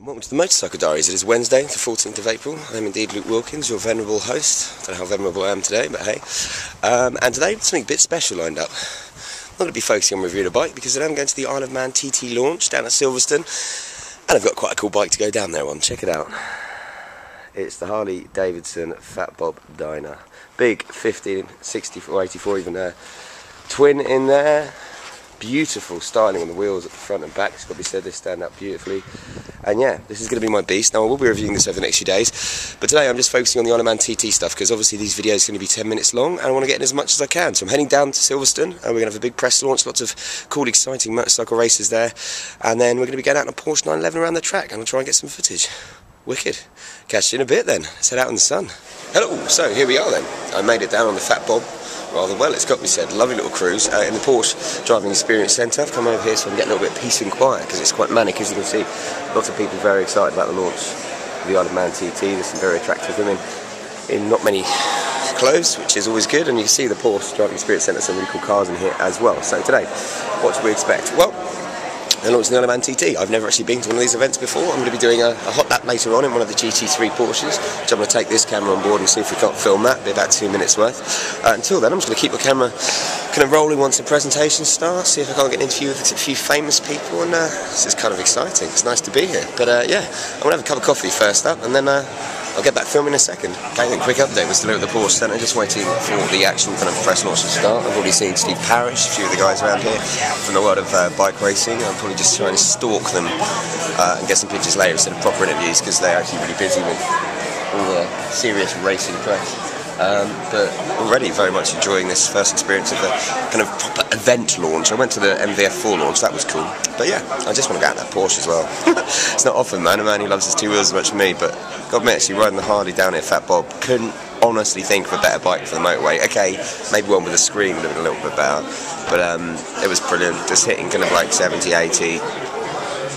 Welcome to the Motorcycle Diaries. It is Wednesday, the 14th of April. I am indeed Luke Wilkins, your venerable host. I don't know how venerable I am today, but hey. And today, something a bit special lined up. I'm not going to be focusing on reviewing a bike because today I'm going to the Isle of Man TT launch down at Silverstone. And I've got quite a cool bike to go down there on. Check it out. It's the Harley Davidson Fat Bob Dyna. Big 15, 64, 84 even there. Twin in there. Beautiful styling on the wheels at the front and back. It's got to be said, they stand up beautifully. And yeah, this is going to be my beast. Now I will be reviewing this over the next few days, but today I'm just focusing on the Isle of Man TT stuff because obviously these videos are going to be 10 minutes long and I want to get in as much as I can. So I'm heading down to Silverstone and we're going to have a big press launch, lots of cool exciting motorcycle races there, and then we're going to be going out in a Porsche 911 around the track and I'll try and get some footage. Wicked. Catch you in a bit then. Let's head out in the sun. Hello, so here we are then. I made it down on the Fat Bob rather well, it's got to be said. Lovely little cruise in the Porsche Driving Experience Centre. I've come over here so I can get a little bit of peace and quiet because it's quite manic, as you can see. Lots of people very excited about the launch of the Isle of Man TT. There's some very attractive women in not many clothes, which is always good, and you can see the Porsche Driving Experience Centre, some really cool cars in here as well. So today, what should we expect? Well, they're launching the Isle of Man TT. I've never actually been to one of these events before. I'm going to be doing a hot lap later on in one of the GT3 Porsches, which I'm going to take this camera on board and see if we can't film that. It'll be about 2 minutes worth. Until then, I'm just going to keep the camera kind of rolling once the presentation starts, see if I can't get an interview with a few famous people, and this is kind of exciting. It's nice to be here. But yeah, I'm going to have a cup of coffee first up, and then I'll get back filming in a second. Okay, then quick update. We're still at the Porsche Centre, just waiting for the actual kind of press launch to start. I've already seen Steve Parrish, a few of the guys around here from the world of bike racing. I'm probably just trying to stalk them and get some pictures later instead of proper interviews because they're actually really busy with all the serious racing press. But already very much enjoying this first experience of the kind of proper event launch. I went to the MVF4 launch, that was cool. But yeah, I just want to get out in that Porsche as well. It's not often, man. A man who loves his two wheels as much as me, but got to admit, actually riding the Harley down here, Fat Bob, couldn't honestly think of a better bike for the motorway. Okay, maybe one with a screen would have been a little bit better, but it was brilliant. Just hitting kind of like 70, 80.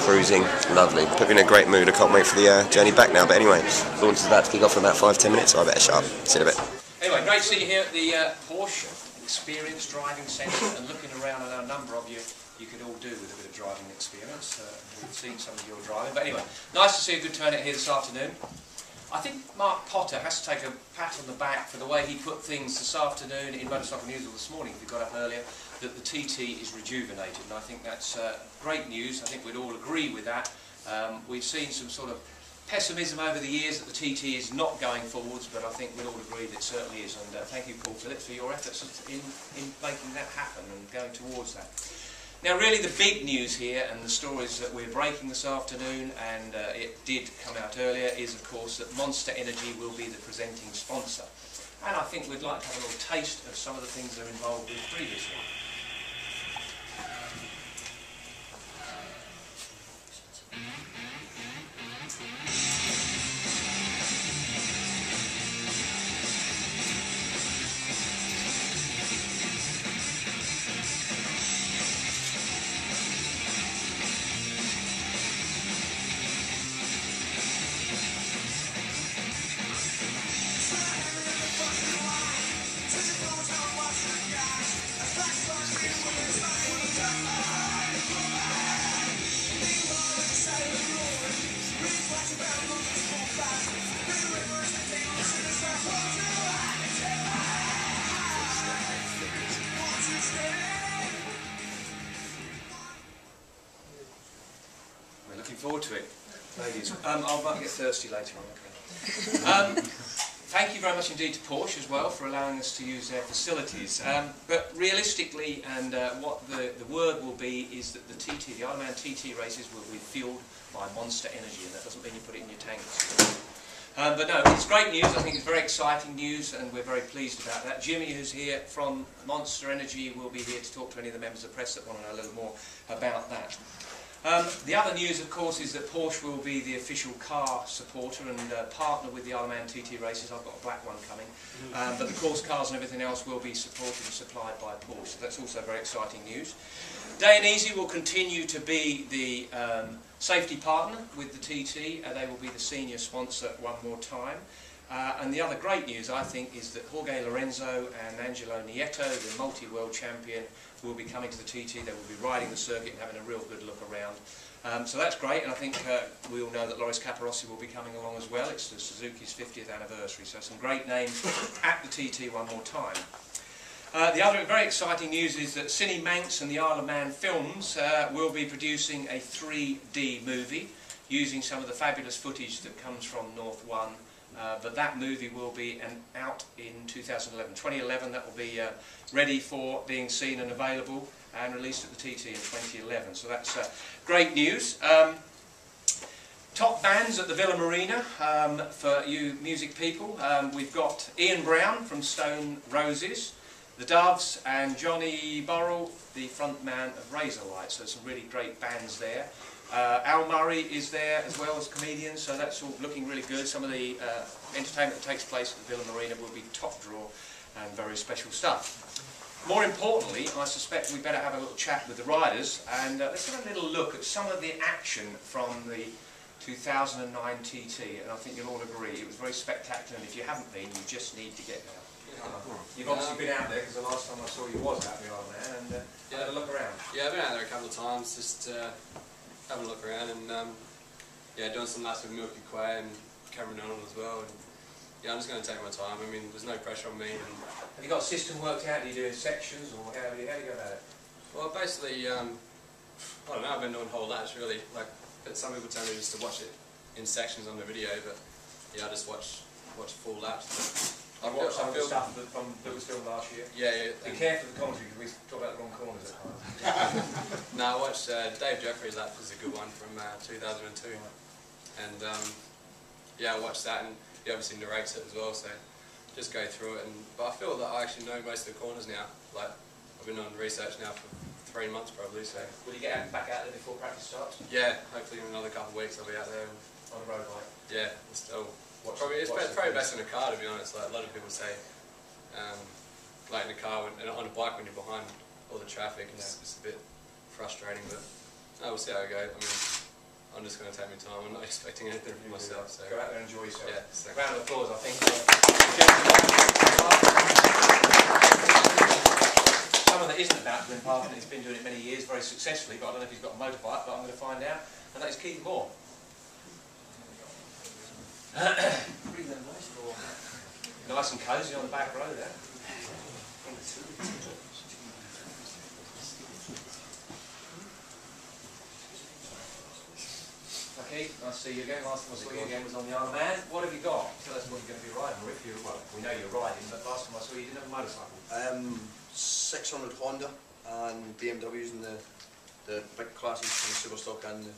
Cruising, lovely. Put me in a great mood. I can't wait for the journey back now. But anyway, launch is about to kick off in about 5-10 minutes, so I better shut up. See you in a bit. Anyway, great to see you here at the Porsche Experience Driving Centre, and looking around at a number of you could all do with a bit of driving experience. We've seen some of your driving, but anyway, nice to see a good turnout here this afternoon. I think Mark Potter has to take a pat on the back for the way he put things this afternoon in Motorcycle News, or this morning if you got up earlier, that the TT is rejuvenated, and I think that's great news. I think we'd all agree with that. We've seen some sort of pessimism over the years that the TT is not going forwards, but I think we'd all agree that it certainly is, and thank you, Paul Phillips, for your efforts in making that happen and going towards that. Now really the big news here, and the stories that we're breaking this afternoon, and it did come out earlier, is of course that Monster Energy will be the presenting sponsor. And I think we'd like to have a little taste of some of the things they're involved with previously. Looking forward to it, ladies. I might get thirsty later on. Okay. Thank you very much indeed to Porsche as well for allowing us to use their facilities. But realistically, and what the word will be, is that the TT, the Isle of Man TT races, will be fueled by Monster Energy, and that doesn't mean you put it in your tanks. But no, it's great news. I think it's very exciting news, and we're very pleased about that. Jimmy, who's here from Monster Energy, will be here to talk to any of the members of the press that want to know a little more about that. The other news, of course, is that Porsche will be the official car supporter and partner with the Isle of Man TT races. I've got a black one coming. But the course cars and everything else will be supported and supplied by Porsche. So that's also very exciting news. Dainese will continue to be the safety partner with the TT. They will be the senior sponsor one more time. And the other great news, I think, is that Jorge Lorenzo and Angelo Nieto, the multi-world champion, will be coming to the TT. They will be riding the circuit and having a real good look around. So that's great, and I think we all know that Loris Capirossi will be coming along as well. It's the Suzuki's 50th anniversary, so some great names at the TT one more time. The other very exciting news is that Cine Manx and the Isle of Man Films will be producing a 3D movie using some of the fabulous footage that comes from North One. But that movie will be out in 2011. 2011, that will be ready for being seen and available and released at the TT in 2011. So that's great news. Top bands at the Villa Marina for you music people. We've got Ian Brown from Stone Roses, the Doves, and Johnny Burrell, the front man of Razorlight. So some really great bands there. Al Murray is there as well as comedians, so that's all looking really good. Some of the entertainment that takes place at the Villa Marina will be top draw and very special stuff. More importantly, I suspect we better have a little chat with the riders, and let's have a little look at some of the action from the 2009 TT, and I think you'll all agree it was very spectacular, and if you haven't been, you just need to get there. You've obviously been out there, because the last time I saw you was out there, and had a look around. Yeah, I've been out there a couple of times, just having a look around, and yeah, doing some laps with Milky Quay and Cameron Donald as well. And yeah, I'm just going to take my time. I mean, there's no pressure on me. And have you got a system worked out? Do you do in sections, or how do you go about it? Well, basically, I don't know. I've been doing whole laps really. Like, but some people tell me just to watch it in sections on the video, but yeah, I just watch full laps. I've watched some of the stuff that was filmed last year. Yeah. Be careful of the commentary, because we talk about the wrong corners at times. No, I watched Dave Jeffrey's lap was a good one from 2002, and yeah, I watched that, and he obviously narrates it as well, so just go through it. But I feel that I actually know most of the corners now. Like, I've been on research now for 3 months probably. So will you get back out there before practice starts? Yeah, hopefully in another couple of weeks I'll be out there. On the road bike? Yeah, still. It's probably best in a car, to be honest. Like a lot of people say, like in a car, on a bike when you're behind all the traffic, it's a bit frustrating. But no, we'll see how it goes. I mean, I'm just going to take my time. I'm not expecting anything from myself. So go out there and enjoy yourself. Yeah, so. Round of applause, I think. Someone that isn't about to win Parkin, he's been doing it many years, very successfully. But I don't know if he's got a motorbike. But I'm going to find out. And that is Keith Moore. Nice and cosy on the back row there. Okay, nice to see you again. Last time I saw you again was on the Isle of Man. What have you got? Tell us what you're going to be riding, or if you, well, we know you're riding, but last time I saw you didn't have a motorcycle. 600 Honda and BMWs in the big classes, in the Superstock and the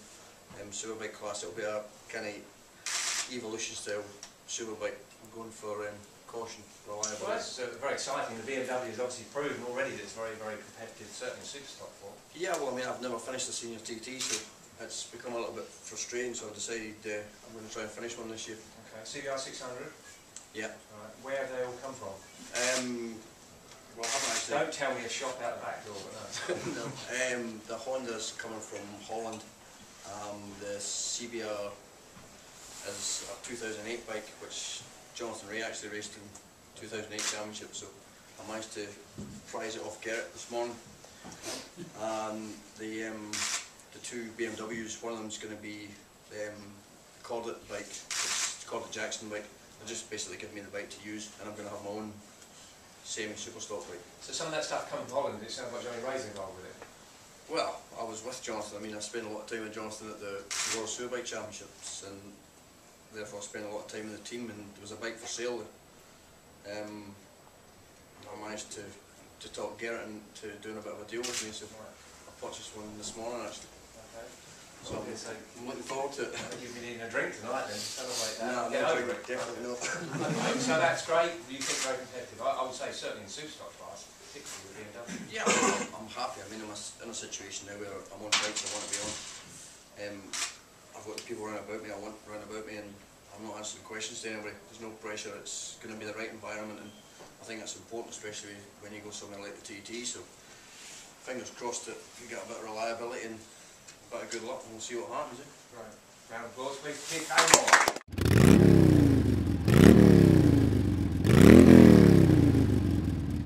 Superbike class. It'll be a kind of evolution style Superbike. I'm going for caution, reliability. Well, that's very exciting. The BMW has obviously proven already that it's very, very competitive, certainly in Superstock form. Yeah, well, I mean, I've never finished the senior TT, so it's become a little bit frustrating, so I decided I'm going to try and finish one this year. Okay, CBR 600? Yeah. Right. Where have they all come from? Well, I haven't actually... Don't tell me a shop out the back door, but no. No. The Honda's coming from Holland. The CBR is a 2008 bike, which Jonathan Ray actually raced in 2008 championship, so I managed to prize it off Garrett this morning. And the two BMWs, one of them is going to be the Cordet bike, it's called the Jackson bike. They'll just basically give me the bike to use, and I'm going to have my own semi-superstock bike. So some of that stuff coming from Holland, it sounds like Johnny Ray's involved with it. Well, I was with Jonathan. I mean, I spent a lot of time with Jonathan at the World Superbike Championships, and therefore I spent a lot of time with the team, and there was a bike for sale there. I managed to talk Garrett into doing a bit of a deal with me, so I purchased one this morning actually. Okay. So I'm looking forward to it. I think you'll be needing a drink tonight then, celebrate that. No, Get over it. definitely not. So that's great. You think very competitive? I would say certainly in the Superstock class, particularly with BMW. Yeah, I'm happy. I mean, I'm in a situation now where I'm on bikes I want to be on. I've got the people around about me I want around about me, and I'm not answering questions to anybody. There's no pressure. It's going to be the right environment, and I think that's important, especially when you go somewhere like the TT. So fingers crossed that we get a bit of reliability and a bit of good luck, and we'll see what happens. Right. Round of applause, please. Keith Moore.